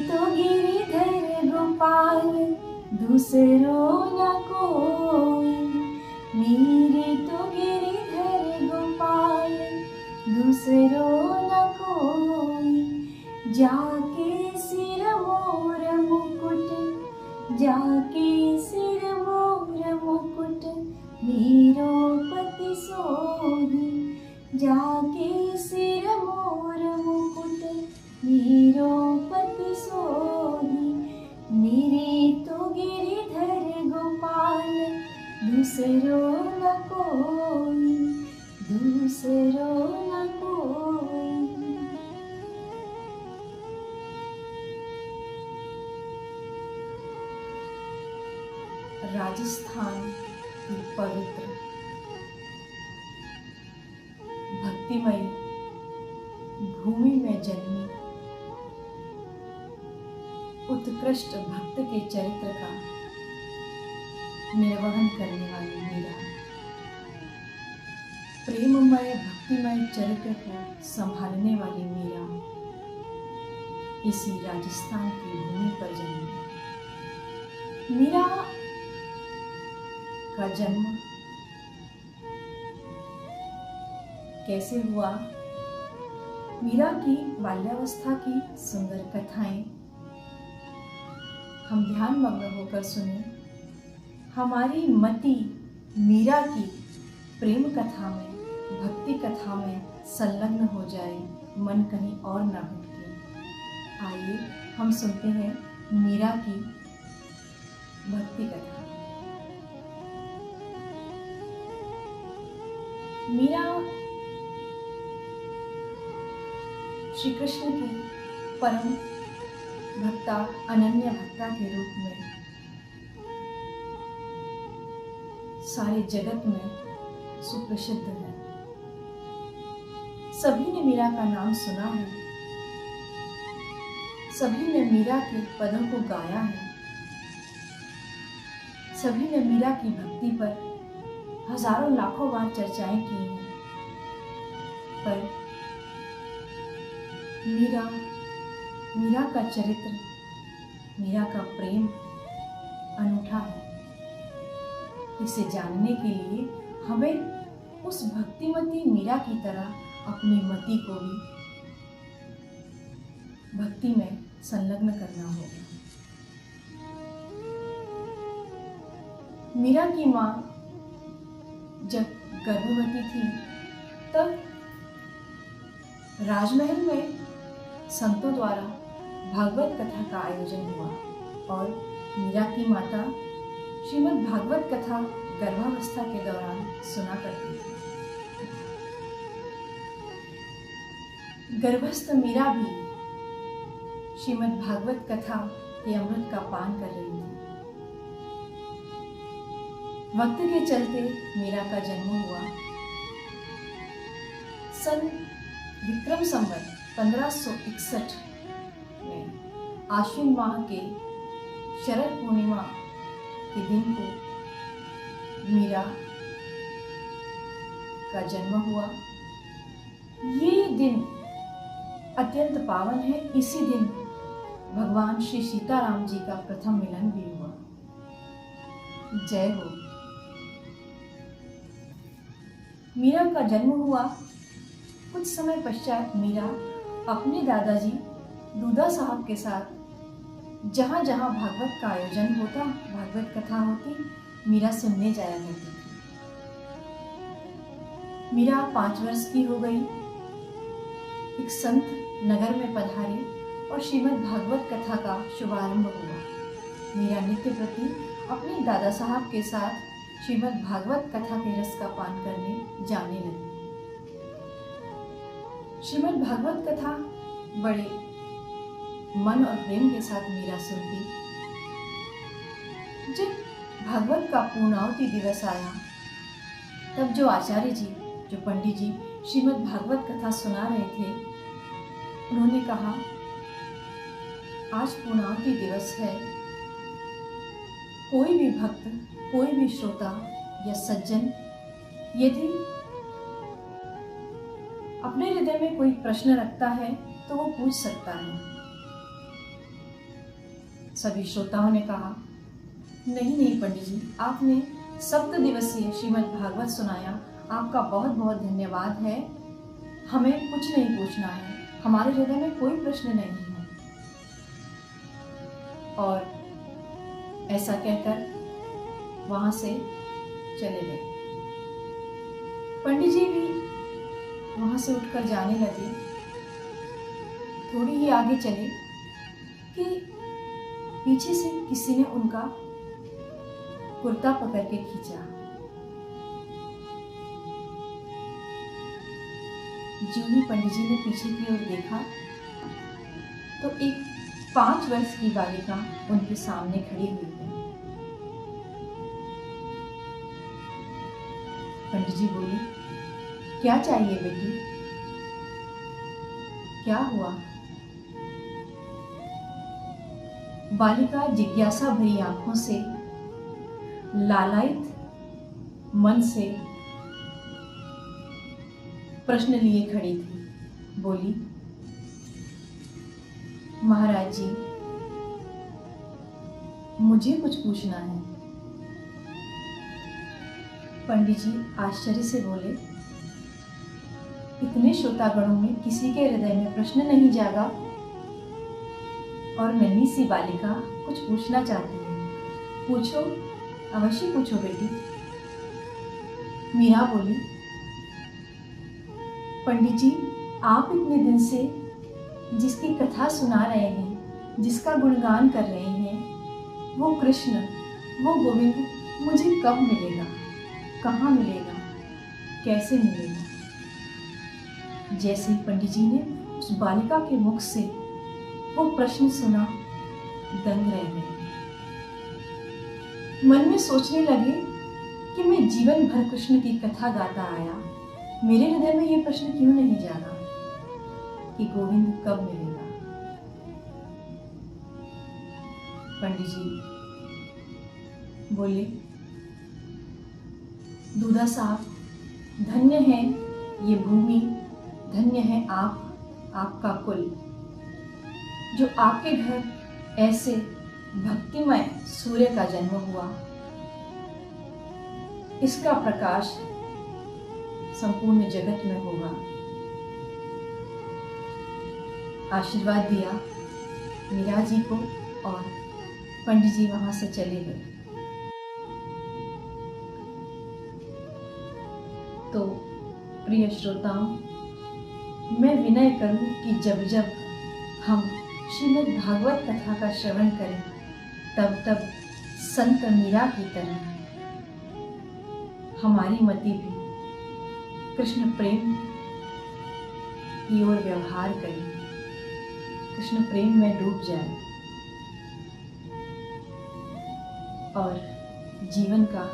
तो गिरिधर गोपाल दूसरो न कोई, मेरे तो गिरिधर गोपाल दूसरो न कोई। जाके सिर मोर मुकुट, जाके सिर मोर मुकुट मेरो पति सोही। जाके सिर मोर मुकुट मेरो पति सोही। मेरे तो गिरिधर गोपाल दूसरो न कोई, दूसरो न कोई। राजस्थान की पवित्र भक्तिमय भूमि में जन्मी उत्कृष्ट भक्त के चरित्र का निर्वहन करने वाली मीरा, प्रेममय भक्तिमय चरित्र को संभालने वाली मीरा इसी राजस्थान की भूमि पर जन्मी। मीरा का जन्म कैसे हुआ, मीरा की बाल्यावस्था की सुंदर कथाएं हम ध्यानमग्न होकर सुने। हमारी मति मीरा की प्रेम कथा में, भक्ति कथा में संलग्न हो जाए, मन कहीं और न भटके। आइए हम सुनते हैं मीरा की भक्ति कथा। मीरा श्री कृष्ण की परम भक्ता, अनन्य भक्ता के रूप में सारे जगत में सुप्रसिद्ध है। सभी ने मीरा का नाम सुना है, सभी ने मीरा के पदों को गाया है, सभी ने मीरा की भक्ति पर हजारों लाखों बार चर्चाएं की हैं। पर मीरा का चरित्र, मीरा का प्रेम अनूठा है। इसे जानने के लिए हमें उस भक्तिमती मीरा की तरह अपनी मति को भी भक्ति में संलग्न करना होगा। मीरा की माँ जब गर्भवती थी तब राजमहल में संतों द्वारा भागवत कथा का आयोजन हुआ और मीरा की माता श्रीमद् भागवत कथा गर्भावस्था के दौरान सुना करती थी। गर्भस्थ मीरा भी श्रीमद् भागवत कथा के अमृत का पान कर रही थी। वक्त के चलते मीरा का जन्म हुआ। सन विक्रम संवत 1561 में आश्विन माह के शरद पूर्णिमा के दिन को मीरा का जन्म हुआ। ये दिन अत्यंत पावन है। इसी दिन भगवान श्री सीताराम जी का प्रथम मिलन भी हुआ। जय हो। मीरा का जन्म हुआ। कुछ समय पश्चात मीरा अपने दादाजी दूधा साहब के साथ जहाँ जहाँ भागवत का आयोजन होता, भागवत कथा होती, मीरा सुनने जाया करती थी। मीरा 5 वर्ष की हो गई। एक संत नगर में पधारे और श्रीमद् भागवत कथा का शुभारंभ हुआ। मीरा नित्य प्रति अपने दादा साहब के साथ श्रीमद् भागवत कथा के रस का पान करने जाने लगी। श्रीमद् भागवत कथा बड़े मन और प्रेम के साथ मीरा सुनती। जब भागवत का पूर्णाहुति दिवस आया तब जो आचार्य जी, जो पंडित जी श्रीमद् भागवत कथा सुना रहे थे, उन्होंने कहा, आज पूर्णाहुति दिवस है। कोई भी भक्त, कोई भी श्रोता या सज्जन यदि अपने हृदय में कोई प्रश्न रखता है तो वो पूछ सकता है। सभी श्रोताओं ने कहा, नहीं नहीं पंडित जी, आपने सप्त दिवसीय श्रीमद् भागवत सुनाया, आपका बहुत बहुत धन्यवाद है। हमें कुछ नहीं पूछना है, हमारे हृदय में कोई प्रश्न नहीं है। और ऐसा कहकर वहां से चले गए। पंडित जी भी वहां से उठकर जाने लगे। थोड़ी ही आगे चले कि पीछे से किसी ने उनका कुर्ता पकड़ के खींचा। ज्यों ही पंडित जी ने पीछे की ओर देखा तो एक 5 वर्ष की बालिका उनके सामने खड़ी हुई है। पंडित जी बोले, क्या चाहिए बेटी, क्या हुआ? बालिका जिज्ञासा भरी आंखों से, लालायित मन से प्रश्न लिए खड़ी थी। बोली, महाराज जी, मुझे कुछ पूछना है। पंडित जी आश्चर्य से बोले, इतने श्रोतागणों में किसी के हृदय में प्रश्न नहीं जागा और नन्ही सी बालिका कुछ पूछना चाहती है। पूछो, अवश्य पूछो बेटी। मीरा बोली, पंडित जी, आप इतने दिन से जिसकी कथा सुना रहे हैं, जिसका गुणगान कर रहे हैं, वो कृष्ण, वो गोविंद मुझे कब मिलेगा, कहाँ मिलेगा, कैसे मिलेगा? जैसे ही पंडित जी ने उस बालिका के मुख से वो प्रश्न सुना, दंग रह गए। मन में सोचने लगे कि मैं जीवन भर कृष्ण की कथा गाता आया, मेरे हृदय में ये प्रश्न क्यों नहीं जागा कि गोविंद कब मिलेगा? पंडित जी बोले, दूधा साहब, धन्य है ये भूमि, धन्य है आप, आपका कुल, जो आपके घर ऐसे भक्तिमय सूर्य का जन्म हुआ। इसका प्रकाश संपूर्ण जगत में होगा। आशीर्वाद दिया मीरा जी को और पंडित जी वहां से चले गए। तो प्रिय श्रोताओं, मैं विनय करूं कि जब जब हम श्रीमद् भागवत कथा का श्रवण करें, तब तब संत मीरा की तरह हमारी मति भी कृष्ण प्रेम की ओर व्यवहार करे, कृष्ण प्रेम में डूब जाए और जीवन का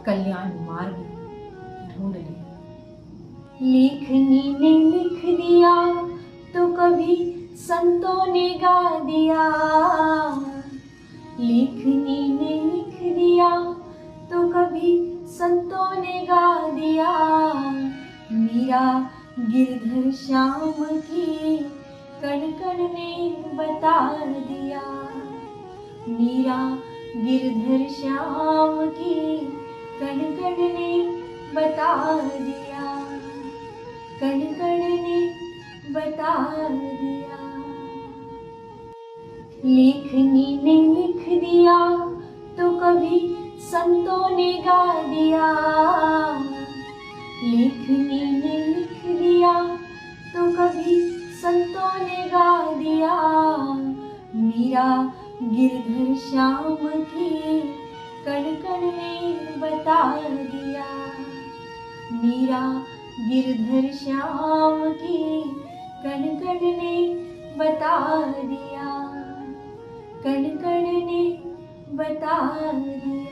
कल्याण मार्ग ढूंढ ले। लेखनी ने लिख दिया तो कभी संतों ने गा दिया, लेखनी ने लिख दिया तो कभी संतों ने गा दिया। मीरा गिरधर श्याम की कण कण ने बता दिया, मीरा गिरधर श्याम की कण कण ने बता दिया, कण कण ने बता दिया। लेखनी ने लिख दिया तो कभी संतों ने गा दिया, लेखनी ने लिख दिया तो कभी संतों ने गा दिया। मीरा गिरधर श्याम की कण कण ने बता दिया, मीरा गिरधर श्याम की कण कण ने बता दिया, कण कण ने बता दिया।